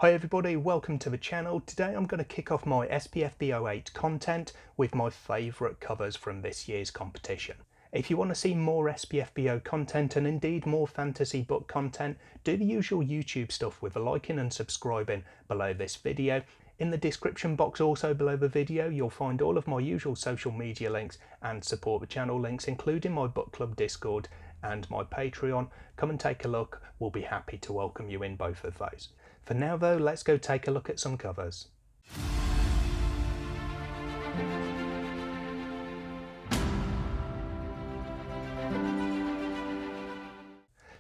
Hi everybody, welcome to the channel. Today I'm going to kick off my SPFBO8 content with my favourite covers from this year's competition. If you want to see more SPFBO content and indeed more fantasy book content, do the usual YouTube stuff with a liking and subscribing below this video. In the description box also below the video you'll find all of my usual social media links and support the channel links, including my book club Discord and my Patreon. Come and take a look, we'll be happy to welcome you in both of those. For now though, let's go take a look at some covers.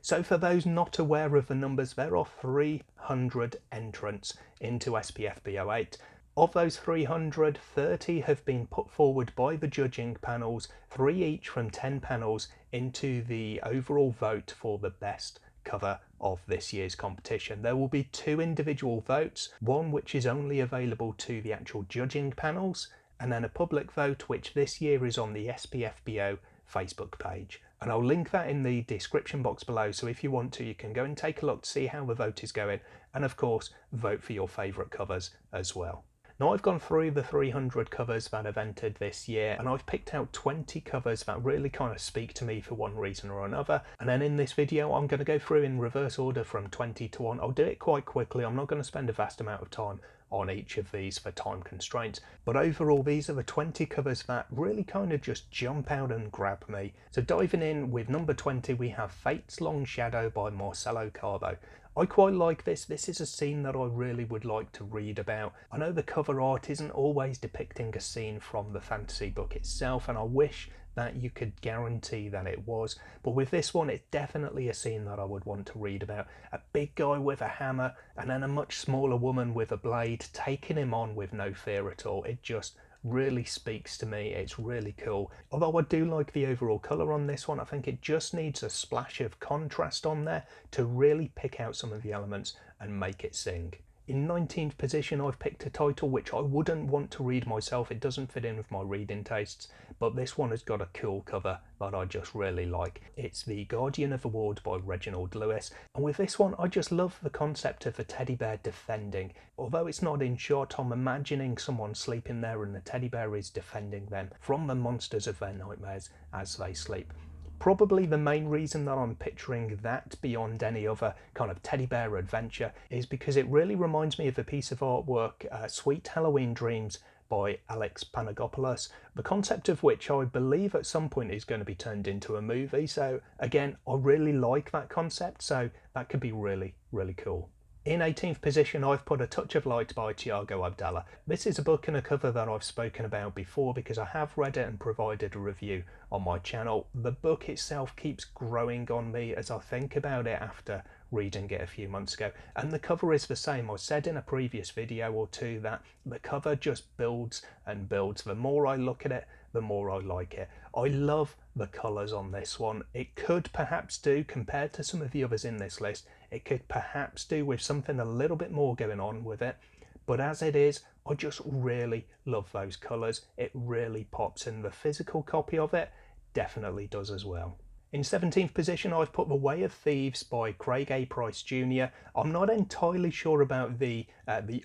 So for those not aware of the numbers, there are 300 entrants into SPFBO8. Of those 300, 30 have been put forward by the judging panels, 3 each from 10 panels, into the overall vote for the best cover of this year's competition. There will be 2 individual votes, one which is only available to the actual judging panels, and then a public vote which this year is on the SPFBO Facebook page. And I'll link that in the description box below, so if you want to, you can go and take a look to see how the vote is going, and of course vote for your favourite covers as well. Now I've gone through the 300 covers that have entered this year, and I've picked out 20 covers that really kind of speak to me for one reason or another, and then in this video I'm going to go through in reverse order from 20 to 1. I'll do it quite quickly, I'm not going to spend a vast amount of time on each of these for time constraints, but overall these are the 20 covers that really kind of just jump out and grab me. So diving in with number 20, we have Fate's Long Shadow by Marcelo Cabo. I quite like this. This is a scene that I really would like to read about. I know the cover art isn't always depicting a scene from the fantasy book itself, and I wish that you could guarantee that it was, but with this one it's definitely a scene that I would want to read about. A big guy with a hammer and then a much smaller woman with a blade taking him on with no fear at all. It just really speaks to me. It's really cool. Although I do like the overall colour on this one, I think it just needs a splash of contrast on there to really pick out some of the elements and make it sing. In 19th position I've picked a title which I wouldn't want to read myself, it doesn't fit in with my reading tastes, but this one has got a cool cover that I just really like. It's The Guardian of the Ward by Reginald Lewis, and with this one I just love the concept of a teddy bear defending. Although it's not in shot, I'm imagining someone sleeping there and the teddy bear is defending them from the monsters of their nightmares as they sleep. Probably the main reason that I'm picturing that beyond any other kind of teddy bear adventure is because it really reminds me of a piece of artwork, Sweet Halloween Dreams by Alex Panagopoulos, the concept of which I believe at some point is going to be turned into a movie. So again, I really like that concept, so that could be really, really cool. In 18th position I've put A Touch of Light by Tiago Abdallah. This is a book and a cover that I've spoken about before because I have read it and provided a review on my channel. The book itself keeps growing on me as I think about it after reading it a few months ago, and the cover is the same. I said in a previous video or two that the cover just builds and builds. The more I look at it, the more I like it. I love the colours on this one. It could perhaps do, compared to some of the others in this list, it could perhaps do with something a little bit more going on with it, but as it is, I just really love those colours. It really pops, and the physical copy of it definitely does as well. In 17th position I've put The Way of Thieves by Craig A. Price Jr. I'm not entirely sure about the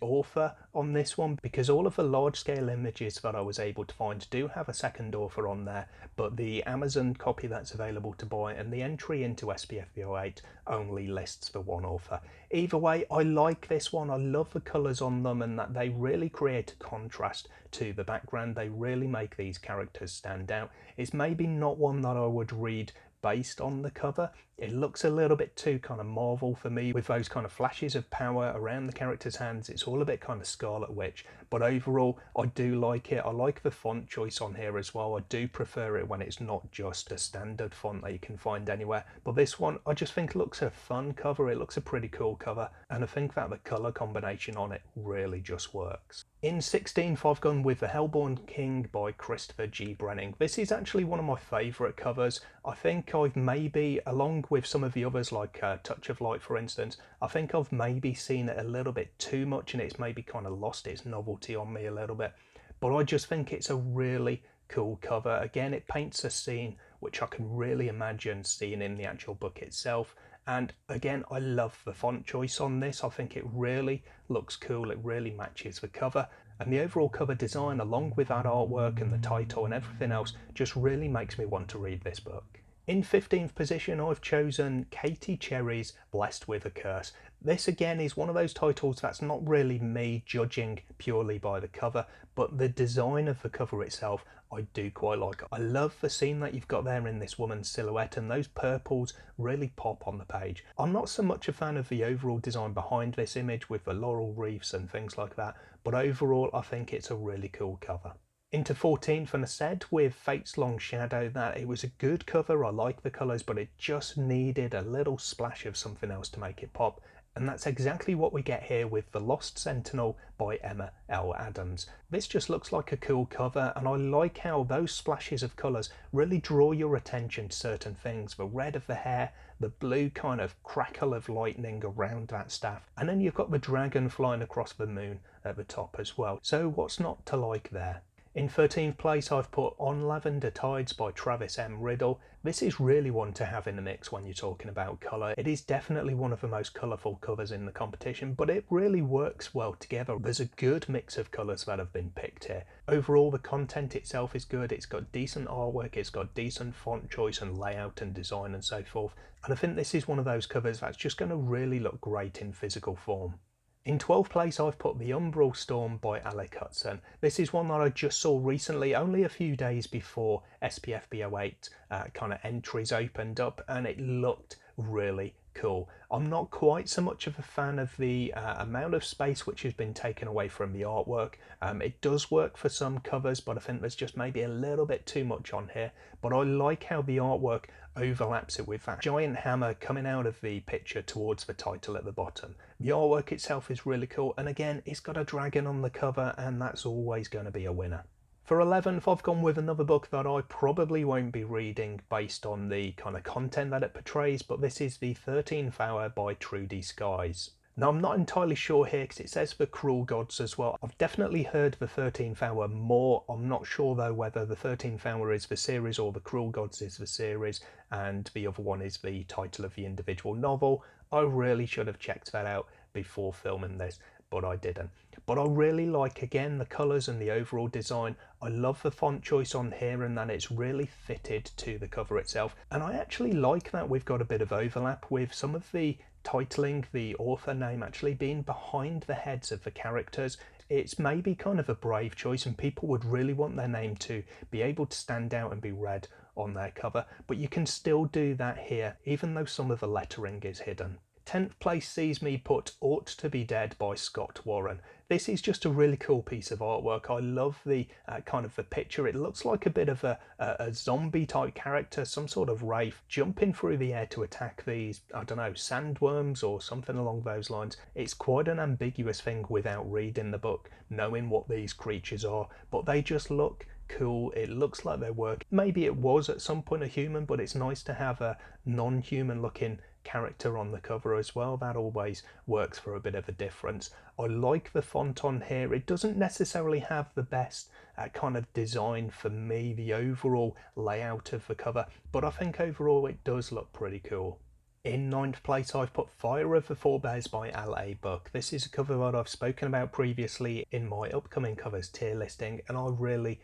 author on this one because all of the large scale images that I was able to find do have a second author on there, but the Amazon copy that's available to buy and the entry into SPFBO8 only lists the one author. Either way, I like this one. I love the colours on them and that they really create a contrast to the background. They really make these characters stand out. It's maybe not one that I would read based on the cover. It looks a little bit too kind of Marvel for me with those kind of flashes of power around the character's hands. It's all a bit kind of Scarlet Witch, but overall I do like it. I like the font choice on here as well. I do prefer it when it's not just a standard font that you can find anywhere, but this one I just think looks a fun cover. It looks a pretty cool cover, and I think that the colour combination on it really just works. In 16th I've gone with The Hellborne King by Christopher G. Brenning. This is actually one of my favourite covers. I think I've maybe, along with some of the others like Touch of Light for instance, I think I've maybe seen it a little bit too much and it's maybe kind of lost its novelty on me a little bit. But I just think it's a really cool cover. Again, it paints a scene which I can really imagine seeing in the actual book itself, And again, I love the font choice on this. I think it really looks cool, it really matches the cover, and the overall cover design along with that artwork and the title and everything else just really makes me want to read this book. In 15th position, I've chosen Katie Cherry's Blessed with a Curse. This again is one of those titles that's not really me judging purely by the cover, but the design of the cover itself I do quite like. I love the scene that you've got there in this woman's silhouette, and those purples really pop on the page. I'm not so much a fan of the overall design behind this image with the laurel wreaths and things like that, but overall I think it's a really cool cover. Into 14th, and I said with Fate's Long Shadow that it was a good cover, I like the colours, but it just needed a little splash of something else to make it pop. And that's exactly what we get here with The Lost Sentinel by Emma L. Adams. This just looks like a cool cover, and I like how those splashes of colours really draw your attention to certain things. The red of the hair, the blue kind of crackle of lightning around that staff, and then you've got the dragon flying across the moon at the top as well. So what's not to like there? In 13th place, I've put On Lavender Tides by Travis M. Riddle. This is really one to have in the mix when you're talking about colour. It is definitely one of the most colourful covers in the competition, but it really works well together. There's a good mix of colours that have been picked here. Overall, the content itself is good. It's got decent artwork, it's got decent font choice and layout and design and so forth. And I think this is one of those covers that's just going to really look great in physical form. In 12th place, I've put The Umbral Storm by Alec Hudson. This is one that I just saw recently, only a few days before SPFBO8 kind of entries opened up, and it looked really cool. I'm not quite so much of a fan of the amount of space which has been taken away from the artwork. It does work for some covers, but I think there's just maybe a little bit too much on here. But I like how the artwork overlaps it with that giant hammer coming out of the picture towards the title at the bottom. The artwork itself is really cool, and again, it's got a dragon on the cover, and that's always going to be a winner. For 11th, I've gone with another book that I probably won't be reading based on the kind of content that it portrays, but this is The 13th Hour by Trudy Skies. Now, I'm not entirely sure here because it says The Cruel Gods as well. I've definitely heard The 13th Hour more. I'm not sure though whether The 13th Hour is the series or The Cruel Gods is the series and the other one is the title of the individual novel. I really should have checked that out before filming this, but I didn't. But I really like, again, the colours and the overall design. I love the font choice on here and that it's really fitted to the cover itself. And I actually like that we've got a bit of overlap with some of the titling, the author name actually being behind the heads of the characters. It's maybe kind of a brave choice and people would really want their name to be able to stand out and be read on their cover, but you can still do that here even though some of the lettering is hidden. 10th place sees me put Ought to Be Dead by Scott Warren. This is just a really cool piece of artwork. I love the kind of the picture. It looks like a bit of a zombie type character, some sort of wraith jumping through the air to attack these, I don't know, sandworms or something along those lines. It's quite an ambiguous thing without reading the book, knowing what these creatures are, but they just look cool. It looks like they work. Maybe it was at some point a human, but it's nice to have a non-human looking character on the cover as well. That always works for a bit of a difference. I like the font on here. It doesn't necessarily have the best kind of design for me, the overall layout of the cover, but I think overall it does look pretty cool. In 9th place, I've put Fire of the Forebears by L.A. Buck. This is a cover that I've spoken about previously in my upcoming covers tier listing, and I really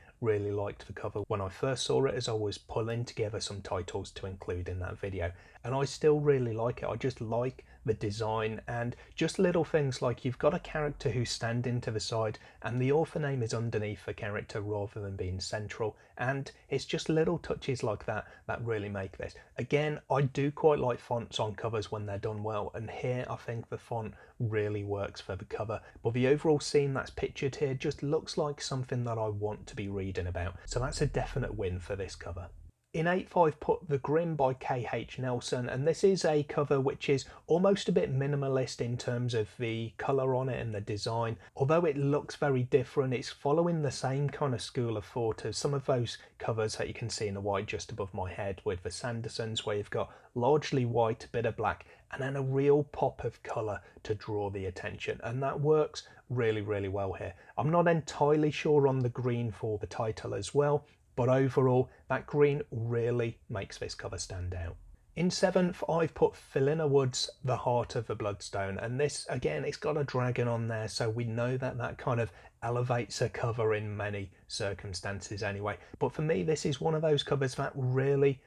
liked the cover when I first saw it as I was pulling together some titles to include in that video, and I still really like it. I just like the design and just little things like you've got a character who's standing to the side and the author name is underneath the character rather than being central, and it's just little touches like that that really make this. Again, I do quite like fonts on covers when they're done well, and here I think the font really works for the cover, but the overall scene that's pictured here just looks like something that I want to be reading about, so that's a definite win for this cover. In 8th, I've put The Grim by K.H. Nelson, and this is a cover which is almost a bit minimalist in terms of the colour on it and the design. Although it looks very different, it's following the same kind of school of thought as some of those covers that you can see in the white just above my head with the Sandersons, where you've got largely white, a bit of black, and then a real pop of colour to draw the attention, and that works really well here. I'm not entirely sure on the green for the title as well, but overall, that green really makes this cover stand out. In 7th, I've put Philina Wood's The Heart of the Bloodstone, and this, again, it's got a dragon on there, so we know that that kind of elevates a cover in many circumstances anyway. But for me, this is one of those covers that really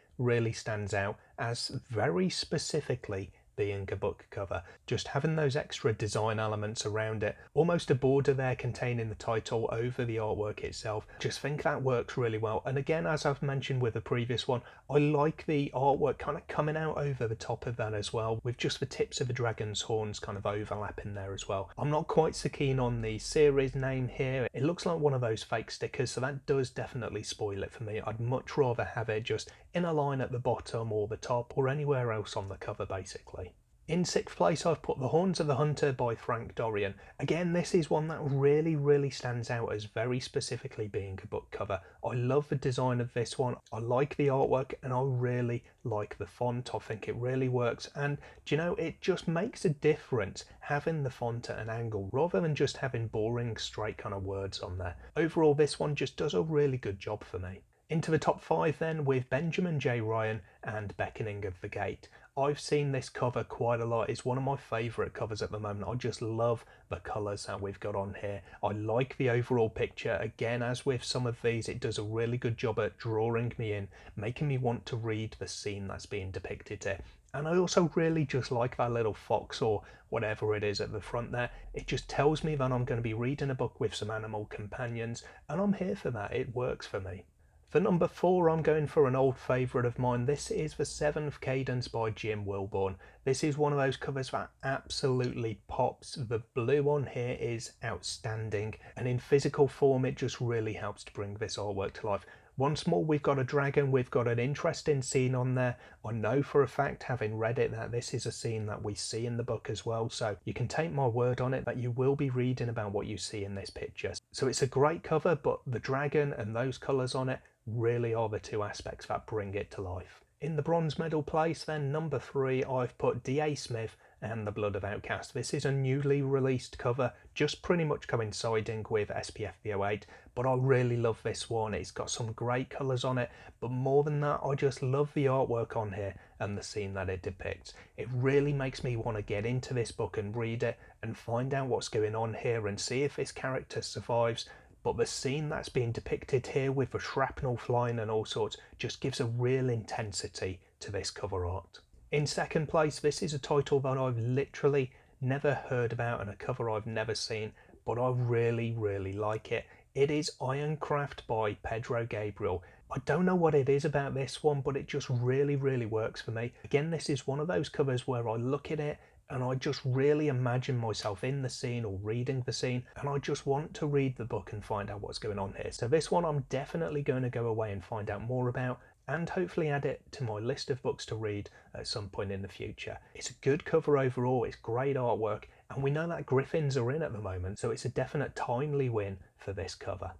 stands out as very specifically being a book cover. Just having those extra design elements around it, almost a border there containing the title over the artwork itself, just think that works really well. And again, as I've mentioned with the previous one, I like the artwork kind of coming out over the top of that as well, with just the tips of the dragon's horns kind of overlapping there as well. I'm not quite so keen on the series name here. It looks like one of those fake stickers, so that does definitely spoil it for me. I'd much rather have it just in a line at the bottom or the top or anywhere else on the cover basically. In 6th place, I've put The Horns of the Hunter by Frank Dorian. Again, this is one that really stands out as very specifically being a book cover. I love the design of this one. I like the artwork and I really like the font. I think it really works, and do you know, it just makes a difference having the font at an angle rather than just having boring straight kind of words on there. Overall, this one just does a really good job for me. Into the top 5 then, with Benjamin J. Ryan and Beckoning of the Gate. I've seen this cover quite a lot. It's one of my favourite covers at the moment. I just love the colours that we've got on here. I like the overall picture. Again, as with some of these, it does a really good job at drawing me in, making me want to read the scene that's being depicted here. And I also really just like that little fox or whatever it is at the front there. It just tells me that I'm going to be reading a book with some animal companions, and I'm here for that. It works for me. For number 4, I'm going for an old favourite of mine. This is the 7th Cadence by Jim Wilborn. This is one of those covers that absolutely pops. The blue on here is outstanding, and in physical form it just really helps to bring this artwork to life. Once more, we've got a dragon, we've got an interesting scene on there. I know for a fact, having read it, that this is a scene that we see in the book as well, so you can take my word on it that you will be reading about what you see in this picture. So it's a great cover, but the dragon and those colours on it really are the two aspects that bring it to life. In the bronze medal place then, number 3, I've put D.A. Smith and the Blood of Outcasts. This is a newly released cover, just pretty much coinciding with SPFBO8, but I really love this one. It's got some great colours on it, but more than that, I just love the artwork on here and the scene that it depicts. It really makes me want to get into this book and read it and find out what's going on here and see if this character survives. But the scene that's being depicted here with the shrapnel flying and all sorts just gives a real intensity to this cover art. In 2nd place, this is a title that I've literally never heard about and a cover I've never seen, but I really like it. It is Ironcraft by Pedro Gabriel. I don't know what it is about this one, but it just really works for me. Again, this is one of those covers where I look at it and I just really imagine myself in the scene or reading the scene, and I just want to read the book and find out what's going on here. So this one I'm definitely going to go away and find out more about, and hopefully add it to my list of books to read at some point in the future. It's a good cover overall, it's great artwork, and we know that Griffins are in at the moment, so it's a definite timely win for this cover.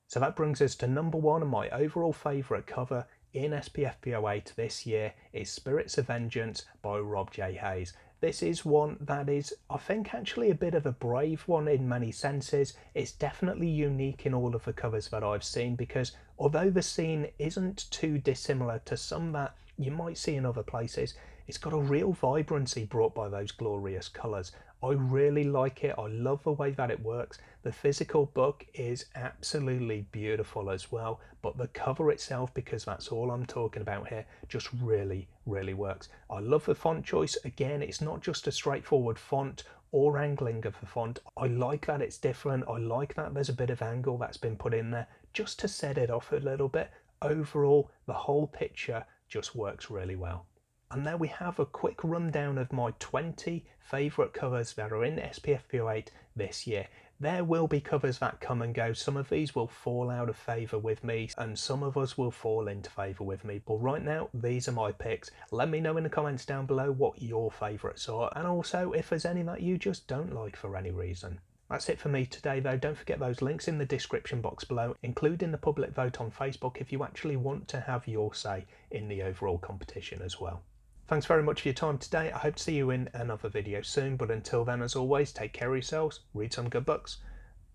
So that brings us to number 1, and my overall favourite cover in SPFBO8 this year is Spirits of Vengeance by Rob J. Hayes. This is one that is, I think, actually a bit of a brave one in many senses. It's definitely unique in all of the covers that I've seen, because although the scene isn't too dissimilar to some that you might see in other places, it's got a real vibrancy brought by those glorious colours. I really like it. I love the way that it works. The physical book is absolutely beautiful as well, but the cover itself, because that's all I'm talking about here, just really works. I love the font choice. Again, it's not just a straightforward font or angling of the font. I like that it's different. I like that there's a bit of angle that's been put in there just to set it off a little bit. Overall, the whole picture just works really well. And there we have a quick rundown of my 20 favourite covers that are in SPFBO8 this year. There will be covers that come and go. Some of these will fall out of favour with me and some of us will fall into favour with me. But right now, these are my picks. Let me know in the comments down below what your favourites are, and also if there's any that you just don't like for any reason. That's it for me today though. Don't forget those links in the description box below, including the public vote on Facebook if you actually want to have your say in the overall competition as well. Thanks very much for your time today. I hope to see you in another video soon, but until then, as always, take care of yourselves, read some good books.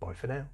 Bye for now.